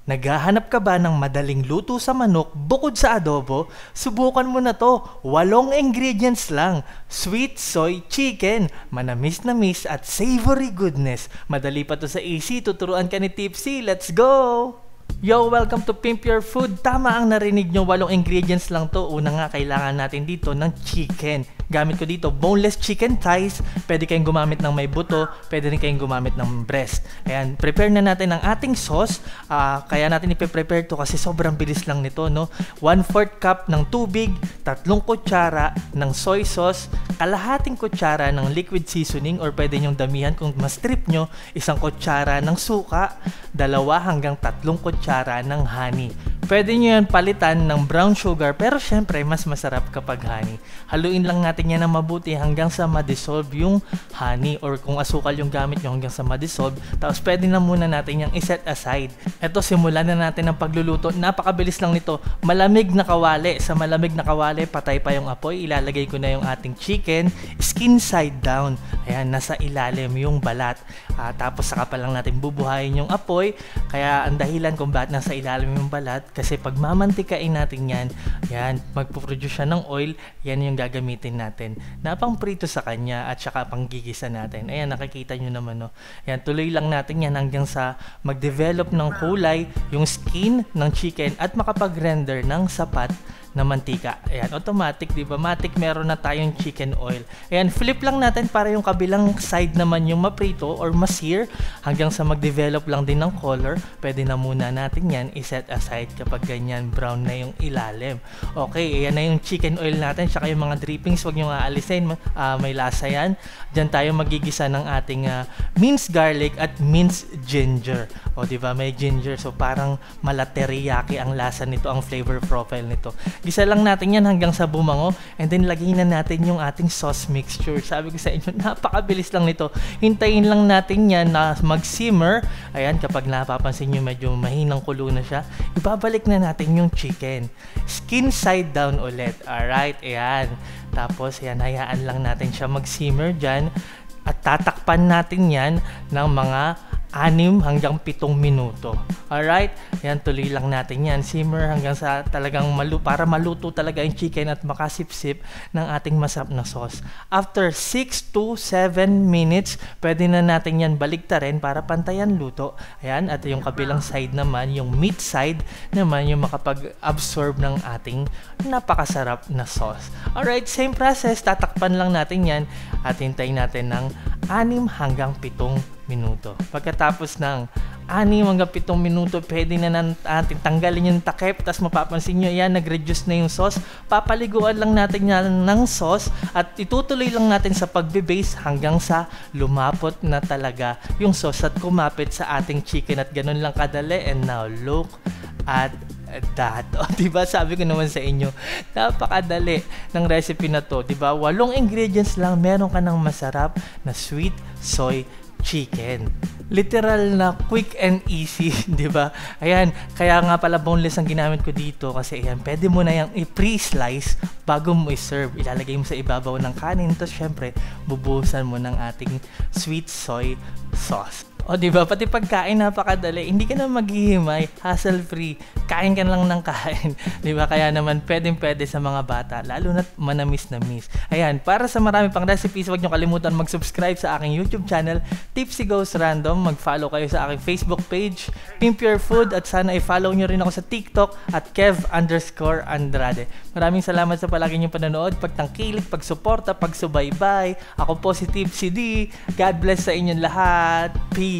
Naghahanap ka ba ng madaling luto sa manok bukod sa adobo? Subukan mo na to. 8 ingredients lang. Sweet soy chicken, manamis-namis at savory goodness. Madali pa to sa AC, tuturuan ka ni Tipsy. Let's go! Yo, welcome to Pimp Your Food. Tama ang narinig nyo, 8 ingredients lang to. Una nga, kailangan natin dito ng chicken. Gamit ko dito boneless chicken thighs. Pwede kayong gumamit ng may buto, pwede rin kayong gumamit ng breast. Ayan, prepare na natin ang ating sauce. Kaya natin ipe-prepare to kasi sobrang bilis lang nito, no? 1/4 cup ng tubig, 3 kutsara ng soy sauce, kalahating kutsara ng liquid seasoning or pwede nyong damihan kung mas trip nyo, 1 kutsara ng suka, 2 hanggang 3 kutsara ng honey. Pwede nyo yan palitan ng brown sugar pero syempre mas masarap kapag honey. Haluin lang natin yan ng mabuti hanggang sa ma-dissolve yung honey or kung asukal yung gamit nyo hanggang sa ma-dissolve. Tapos pwede na muna natin yung iset aside. Eto, simulan na natin ang pagluluto. Napakabilis lang nito. Malamig na kawali. Sa malamig na kawali, patay pa yung apoy. Ilalagay ko na yung ating chicken. Skin side down. Ayan, nasa ilalim yung balat. Tapos saka pa lang natin bubuhayin yung apoy. Kaya ang dahilan kung bakit nasa ilalim yung balat, kasi pag mamantikain natin yan, magpuproduce siya ng oil, yan yung gagamitin natin na pang prito sa kanya at saka pang gigisa natin. Ayan, nakikita nyo naman, no? Ayan, tuloy lang natin yan hanggang sa mag-develop ng kulay yung skin ng chicken at makapag-render ng sapat na mantika. Ayan, automatic, di ba? Matic, meron na tayong chicken oil. Ayan, flip lang natin para yung kabilang side naman yung maprito or ma-sear hanggang sa mag-develop lang din ng color. Pwede na muna natin yan iset aside kapag ganyan brown na yung ilalim. Okay, ayan na yung chicken oil natin, tsaka yung mga drippings, wag nyo nga alisin, may lasa yan. Diyan tayo magigisa ng ating minced garlic at minced ginger. O, di ba? May ginger, so parang mala teriyaki ang lasa nito, ang flavor profile nito. Gisa lang natin yan hanggang sa bumango and then lagyan na natin yung ating sauce mixture. Sabi ko sa inyo, napakabilis lang nito. Hintayin lang natin yan na mag-simmer. Ayan, kapag napapansin nyo medyo mahinang kulo na siya, ibabalik na natin yung chicken. Skin side down ulit. Alright, ayan. Tapos, ayan, hayaan lang natin siya mag-simmer dyan at tatakpan natin yan ng mga 6 hanggang 7 minuto. Alright? Yan, tuloy lang natin yan. Simmer hanggang sa talagang para maluto talaga yung chicken at makasip-sip ng ating masarap na sauce. After 6 to 7 minutes, pwede na natin yan baligtarin para pantayan luto. Ayan, at yung kabilang side naman, yung meat side naman, yung makapag-absorb ng ating napakasarap na sauce. Alright, same process. Tatakpan lang natin yan at hintayin natin ng 6 hanggang 7 minuto. Pagkatapos ng 6 hanggang 7 minuto, pwede na natin tanggalin yung takip. Tapos mapapansin nyo, yan, nag-reduce na yung sauce. Papaliguan lang natin yan ng sauce at itutuloy lang natin sa pagbe-base hanggang sa lumapot na talaga yung sauce at kumapit sa ating chicken at ganun lang kadali. And now, look at that. O, diba? Sabi ko naman sa inyo, napakadali ng recipe na to. Diba? 8 ingredients lang, meron ka ng masarap na sweet soy chicken. Literal na quick and easy, di ba? Ayan, kaya nga pala boneless ang ginamit ko dito kasi ayan, pwede mo na yung i-pre-slice bago mo i-serve. Ilalagay mo sa ibabaw ng kanin, tapos syempre, bubuhusan mo ng ating sweet soy sauce. O, diba? Pati pagkain napakadali. Hindi ka na maghihimay, hassle-free. Kain ka lang ng kain. Diba? Kaya naman pwede sa mga bata, lalo na manamis-namis. Ayan, para sa marami pang recipes, huwag nyo kalimutan mag-subscribe sa aking YouTube channel, Tipsy Goes Random. Mag-follow kayo sa aking Facebook page, Pimp Your Food, at sana i-follow nyo rin ako sa TikTok at Kev_Andrade. Maraming salamat sa palagi nyong panonood, pagtangkilik, pagsuporta, pagsubaybay. Ako po si Tipsy D. God bless sa inyong lahat. Peace!